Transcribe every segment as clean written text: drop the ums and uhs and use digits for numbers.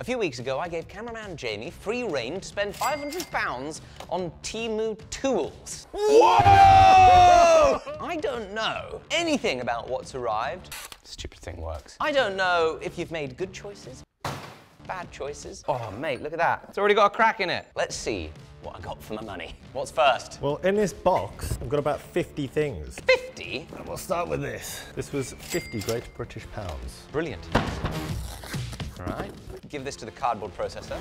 A few weeks ago, I gave cameraman Jamie free rein to spend £500 on Temu tools. Whoa! I don't know anything about what's arrived. Stupid thing works. I don't know if you've made good choices, bad choices. Oh, mate, look at that. It's already got a crack in it. Let's see what I got for my money. What's first? Well, in this box, I've got about 50 things. 50? And we'll start with this. This was 50 Great British pounds. Brilliant. All right, give this to the cardboard processor.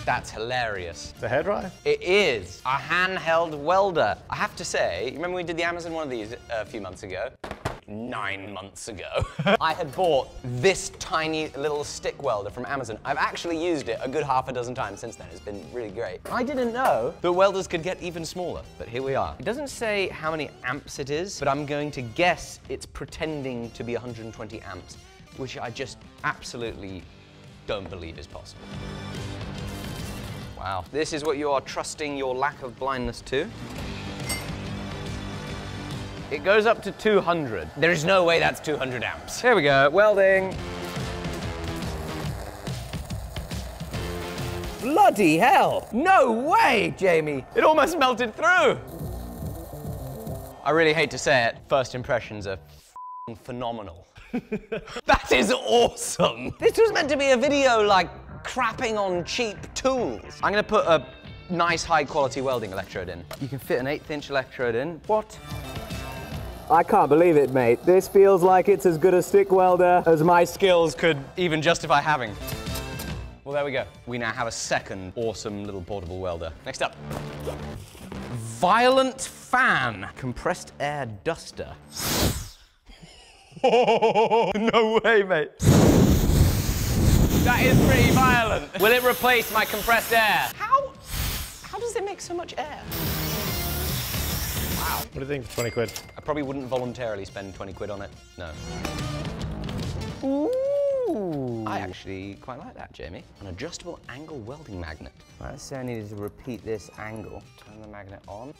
That's hilarious. It's a hairdryer? It is a handheld welder. I have to say, remember we did the Amazon one of these a few months ago? 9 months ago. I had bought this tiny little stick welder from Amazon. I've actually used it a good half a dozen times since then. It's been really great. I didn't know that welders could get even smaller, but here we are. It doesn't say how many amps it is, but I'm going to guess it's pretending to be 120 amps, which I just absolutely don't believe is possible. Wow. This is what you are trusting your lack of blindness to. It goes up to 200. There is no way that's 200 amps. Here we go, welding. Bloody hell! No way, Jamie! It almost melted through! I really hate to say it, first impressions are f***ing phenomenal. That is awesome! This was meant to be a video like crapping on cheap tools. I'm gonna put a nice high quality welding electrode in. You can fit an 1/8 inch electrode in. What? I can't believe it, mate. This feels like it's as good a stick welder as my skills could even justify having. Well, there we go. We now have a second awesome little portable welder. Next up. Violent fan. Compressed air duster. No way, mate. That is pretty violent. Will it replace my compressed air? How does it make so much air? Wow. What do you think for 20 quid? I probably wouldn't voluntarily spend 20 quid on it, no. Ooh. I actually quite like that, Jamie. An adjustable angle welding magnet. Right, let's say I needed to repeat this angle. Turn the magnet on.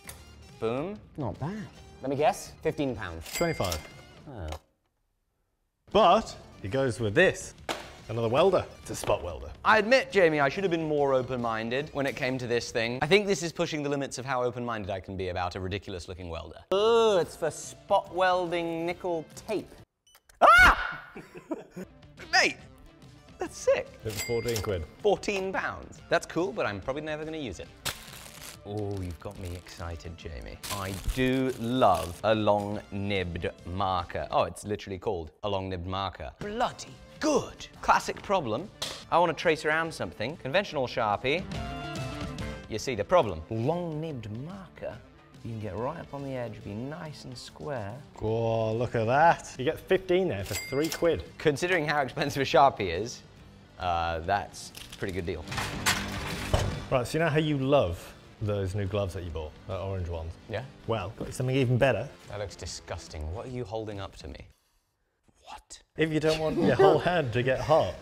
Boom. Not bad. Let me guess, £15. 25. Oh. But it goes with this. Another welder. It's a spot welder. I admit, Jamie, I should have been more open-minded when it came to this thing. I think this is pushing the limits of how open-minded I can be about a ridiculous-looking welder. Oh, it's for spot welding nickel tape. Ah! Mate, that's sick. It was 14 quid. £14. That's cool, but I'm probably never going to use it. Oh, you've got me excited, Jamie. I do love a long-nibbed marker. Oh, it's literally called a long-nibbed marker. Bloody good. Classic problem. I want to trace around something. Conventional Sharpie. You see the problem. Long-nibbed marker. You can get right up on the edge, be nice and square. Oh, look at that. You get 15 there for 3 quid. Considering how expensive a Sharpie is, that's a pretty good deal. Right, so you know how you love those new gloves that you bought, the orange ones? Yeah? Well, got something even better. That looks disgusting. What are you holding up to me? What? If you don't want your whole hand to get hot,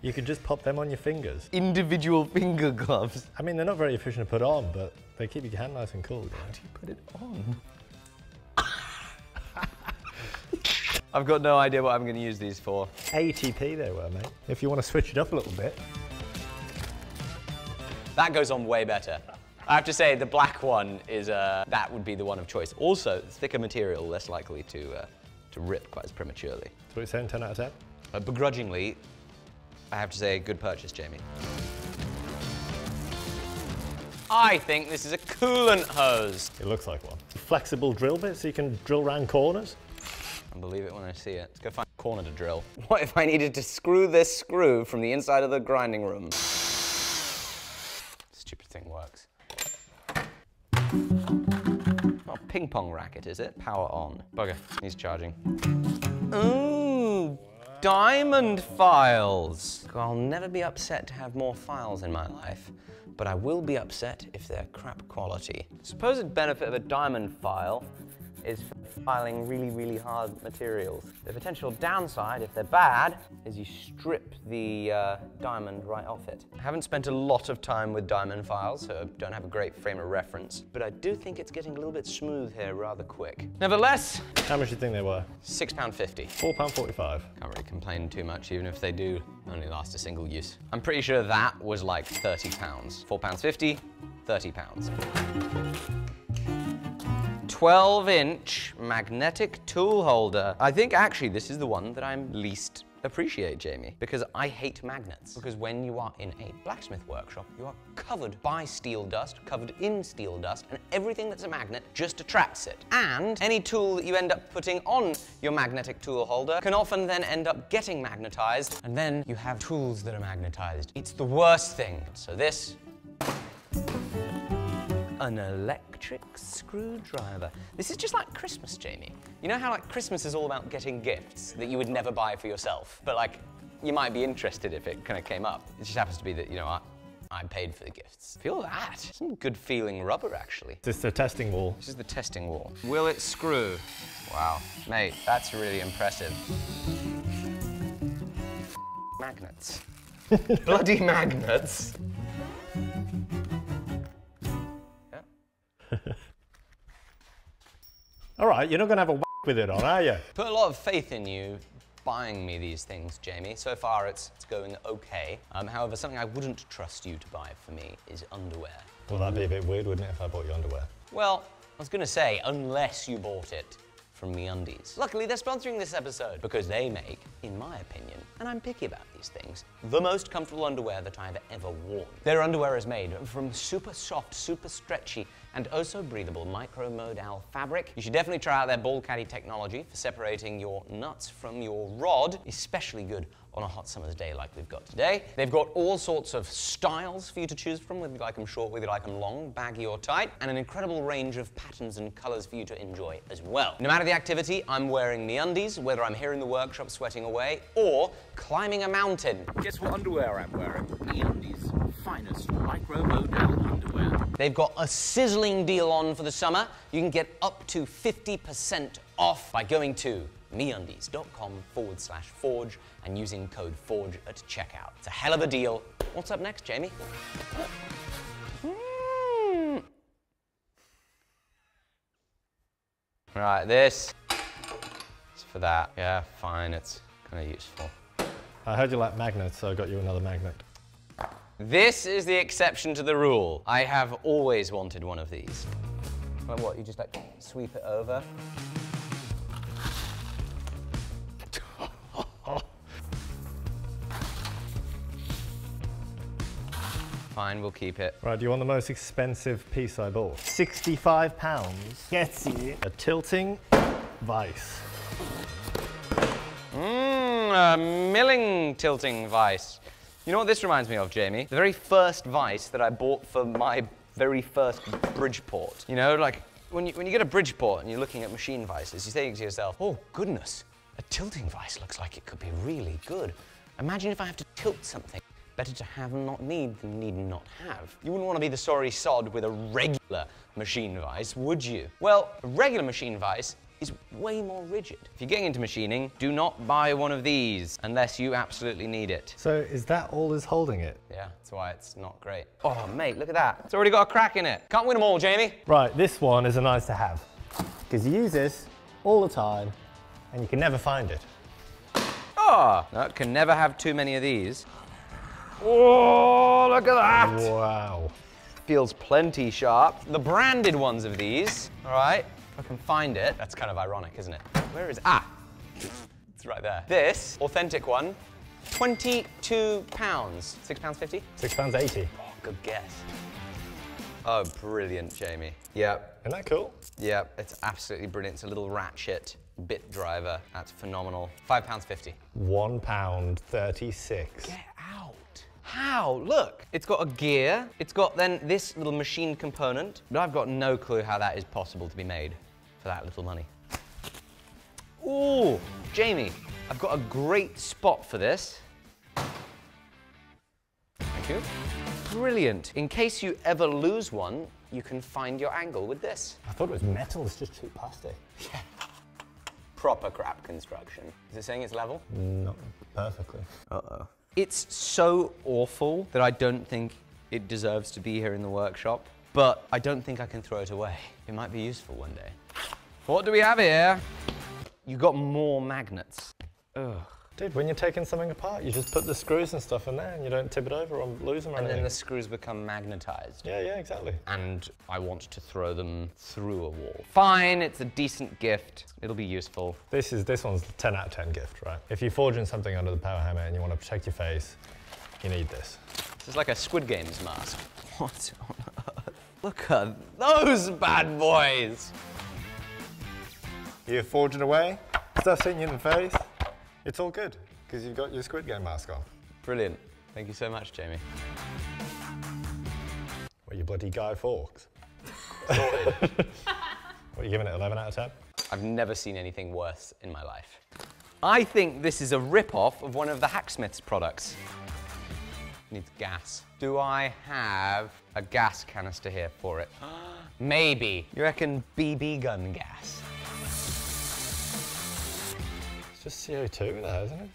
you can just pop them on your fingers. Individual finger gloves. I mean, they're not very efficient to put on, but they keep your hand nice and cool. You know? How do you put it on? I've got no idea what I'm going to use these for. ATP they were, mate. If you want to switch it up a little bit. That goes on way better. I have to say, the black one is, that would be the one of choice. Also, thicker material, less likely to rip quite as prematurely. So what are you saying, 10 out of 10? Begrudgingly, I have to say, good purchase, Jamie. I think this is a coolant hose. It looks like one. A flexible drill bit so you can drill round corners. I'll believe it when I see it. Let's go find a corner to drill. What if I needed to screw this screw from the inside of the grinding room? Stupid thing works. Not a ping pong racket, is it? Power on. Bugger, he's charging. Ooh, diamond files. I'll never be upset to have more files in my life, but I will be upset if they're crap quality. Supposed benefit of a diamond file is for filing really, really hard materials. The potential downside, if they're bad, is you strip the diamond right off it. I haven't spent a lot of time with diamond files, so I don't have a great frame of reference, but I do think it's getting a little bit smooth here rather quick. Nevertheless, how much do you think they were? £6.50. £4.45. Can't really complain too much, even if they do only last a single use. I'm pretty sure that was like £30. £4.50, £30. 12-inch magnetic tool holder. I think actually this is the one that I'm least appreciate, Jamie, because I hate magnets. Because when you are in a blacksmith workshop, you are covered by steel dust, covered in steel dust, and everything that's a magnet just attracts it. And any tool that you end up putting on your magnetic tool holder can often then end up getting magnetized, and then you have tools that are magnetized. It's the worst thing. So this, an electric screwdriver. This is just like Christmas, Jamie. You know how like Christmas is all about getting gifts that you would never buy for yourself, but like you might be interested if it kind of came up. It just happens to be that, you know, I paid for the gifts. Feel that. Some good feeling rubber, actually. This is the testing wall. This is the testing wall. Will it screw? Wow, mate, that's really impressive. Magnets. Bloody magnets. All right, you're not going to have a whack with it on, are you? Put a lot of faith in you buying me these things, Jamie. So far, it's going okay. However, something I wouldn't trust you to buy for me is underwear. Well, that'd be a bit weird, wouldn't it, if I bought you underwear? Well, I was going to say, unless you bought it from MeUndies. Luckily, they're sponsoring this episode because they make, in my opinion, and I'm picky about these things, the most comfortable underwear that I've ever worn. Their underwear is made from super soft, super stretchy, and oh so breathable micro-modal fabric. You should definitely try out their ball caddy technology for separating your nuts from your rod, especially good on a hot summer's day like we've got today. They've got all sorts of styles for you to choose from, whether you like them short, whether you like them long, baggy or tight, and an incredible range of patterns and colors for you to enjoy as well. No matter the activity, I'm wearing MeUndies, whether I'm here in the workshop sweating away or climbing a mountain. Guess what underwear I'm wearing? MeUndies' finest micro-modal underwear. They've got a sizzling deal on for the summer. You can get up to 50% off by going to MeUndies.com/forge and using code FORGE at checkout. It's a hell of a deal. What's up next, Jamie? Right, this is for that. Yeah, fine, it's kind of useful. I heard you like magnets, so I got you another magnet. This is the exception to the rule. I have always wanted one of these. Well, what, you just like sweep it over? Fine, we'll keep it. Right, do you want the most expensive piece I bought? £65 gets you a tilting vise. A milling tilting vise. You know what this reminds me of, Jamie? The very first vise that I bought for my very first Bridgeport. You know, like when you get a Bridgeport and you're looking at machine vices, you think to yourself, oh goodness, a tilting vise looks like it could be really good. Imagine if I have to tilt something. Better to have and not need than need and not have. You wouldn't want to be the sorry sod with a regular machine vise, would you? Well, a regular machine vise is way more rigid. If you're getting into machining, do not buy one of these unless you absolutely need it. So is that all that's holding it? Yeah, that's why it's not great. Oh, mate, look at that. It's already got a crack in it. Can't win them all, Jamie. Right, this one is a nice to have. Because you use this all the time and you can never find it. Oh, no, can never have too many of these. Oh, look at that! Wow. Feels plenty sharp. The branded ones of these, all right, if I can find it. That's kind of ironic, isn't it? Where is it? Ah, it's right there. This authentic one, £22. £6.50? £6.80. Oh, good guess. Oh, brilliant, Jamie. Yep. Isn't that cool? Yep, it's absolutely brilliant. It's a little ratchet bit driver. That's phenomenal. £5.50. £1.36. Get out. How? Look, it's got a gear. It's got then this little machine component, but I've got no clue how that is possible to be made for that little money. Ooh, Jamie, I've got a great spot for this. Thank you. brilliant. In case you ever lose one, you can find your angle with this. I thought it was metal, it's just cheap plastic. Yeah. Proper crap construction. Is it saying it's level? Not perfectly. Uh-oh. It's so awful that I don't think it deserves to be here in the workshop, but I don't think I can throw it away. It might be useful one day. What do we have here? You got more magnets. Ugh. Dude, when you're taking something apart, you just put the screws and stuff in there and you don't tip it over or lose them or anything. And then the screws become magnetized. Yeah, exactly. And I want to throw them through a wall. Fine, it's a decent gift. It'll be useful. This one's a 10 out of 10 gift, right? If you're forging something under the power hammer and you want to protect your face, you need this. This is like a Squid Games mask. What on earth? Look at those bad boys. You're forging away, stuff's hitting you in the face. It's all good, because you've got your Squid Game mask on. Brilliant. Thank you so much, Jamie. What, you bloody Guy Fawkes? What, are you giving it 11 out of 10? I've never seen anything worse in my life. I think this is a rip-off of one of the Hacksmith's products. Needs gas. Do I have a gas canister here for it? Maybe. You reckon BB gun gas? Just CO2 there, isn't it?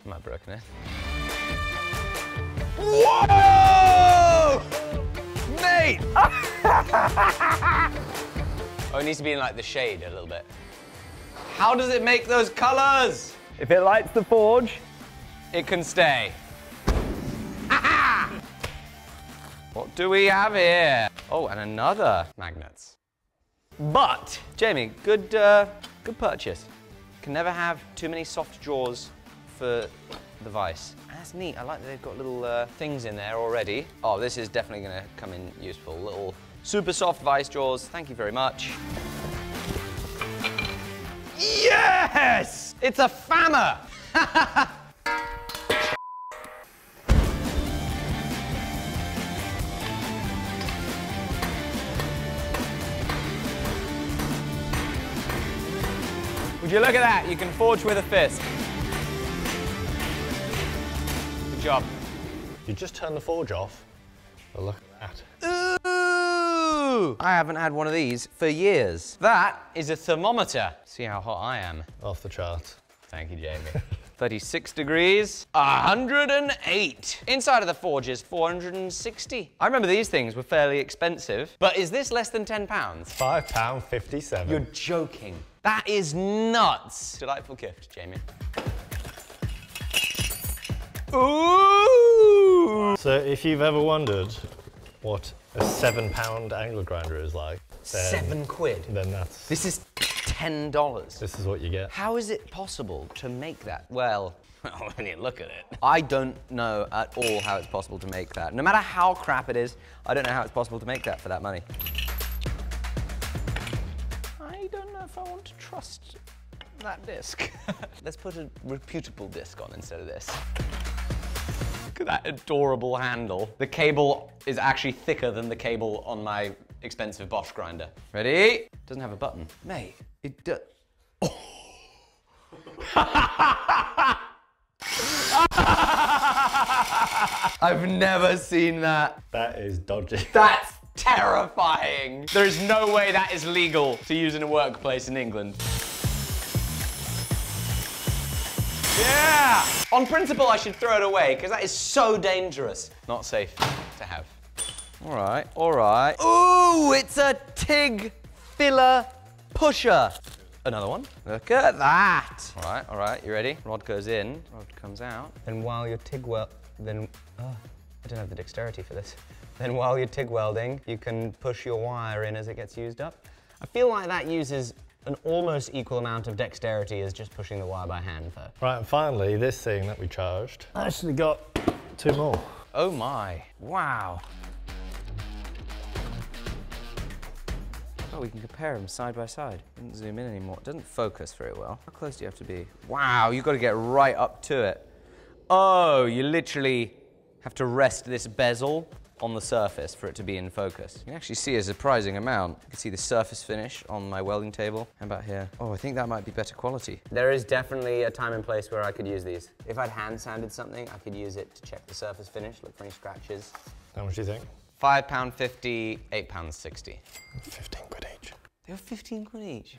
I might have broken it. Whoa! Mate! Oh, it needs to be in like the shade a little bit. How does it make those colors? If it lights the forge, it can stay. What do we have here? Oh, and another magnets. But, Jamie, good purchase. Can never have too many soft jaws for the vise. That's neat. I like that they've got little things in there already. Oh, this is definitely going to come in useful. Little super soft vise jaws. Thank you very much. Yes! It's a fammer! Would you look at that? You can forge with a fist. Good job. You just turn the forge off. But look at that. Ooh! I haven't had one of these for years. That is a thermometer. See how hot I am. Off the charts. Thank you, Jamie. 36 degrees, 108. Inside of the forge is 460. I remember these things were fairly expensive, but is this less than £10? £5.57. You're joking. That is nuts. Delightful gift, Jamie. Ooh! So if you've ever wondered what a £7 angle grinder is like, then, £7. Then that's... This is $10. This is what you get. How is it possible to make that? Well, when you look at it. I don't know at all how it's possible to make that. No matter how crap it is, I don't know how it's possible to make that for that money. I don't know if I want to trust that disc. Let's put a reputable disc on instead of this. Look at that adorable handle. The cable is actually thicker than the cable on my expensive Bosch grinder. Ready? Doesn't have a button. Mate, it does. Oh. I've never seen that. That is dodgy. That's terrifying. There is no way that is legal to use in a workplace in England. Yeah! On principle, I should throw it away, because that is so dangerous. Not safe to have. All right, all right. Ooh, it's a TIG filler pusher. Another one. Look at that. All right, you ready? Rod goes in, rod comes out. Then while you're TIG then, oh, I don't have the dexterity for this. Then while you're TIG welding, you can push your wire in as it gets used up. I feel like that uses an almost equal amount of dexterity as just pushing the wire by hand though. Right, and finally, this thing that we charged actually got 2 more. Oh my, wow. Oh, we can compare them side by side. Doesn't zoom in anymore. It doesn't focus very well. How close do you have to be? Wow, you've got to get right up to it. Oh, you literally have to rest this bezel on the surface for it to be in focus. You can actually see a surprising amount. You can see the surface finish on my welding table. How about here? Oh, I think that might be better quality. There is definitely a time and place where I could use these. If I'd hand sanded something, I could use it to check the surface finish, look for any scratches. How much do you think? £5.50, £8.60. 15 quid each. They were 15 quid each.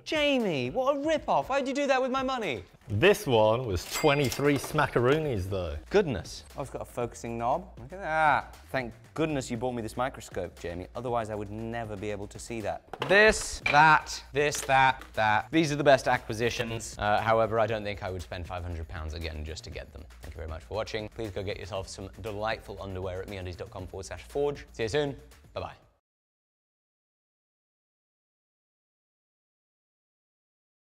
Jamie, what a rip-off. Why'd you do that with my money? This one was 23 smackaroonies though. Goodness. Oh, it's got a focusing knob. Look at that. Thank goodness you bought me this microscope, Jamie. Otherwise, I would never be able to see that. This, that. These are the best acquisitions. However, I don't think I would spend £500 again just to get them. Thank you very much for watching. Please go get yourself some delightful underwear at meundies.com/forge. See you soon. Bye-bye.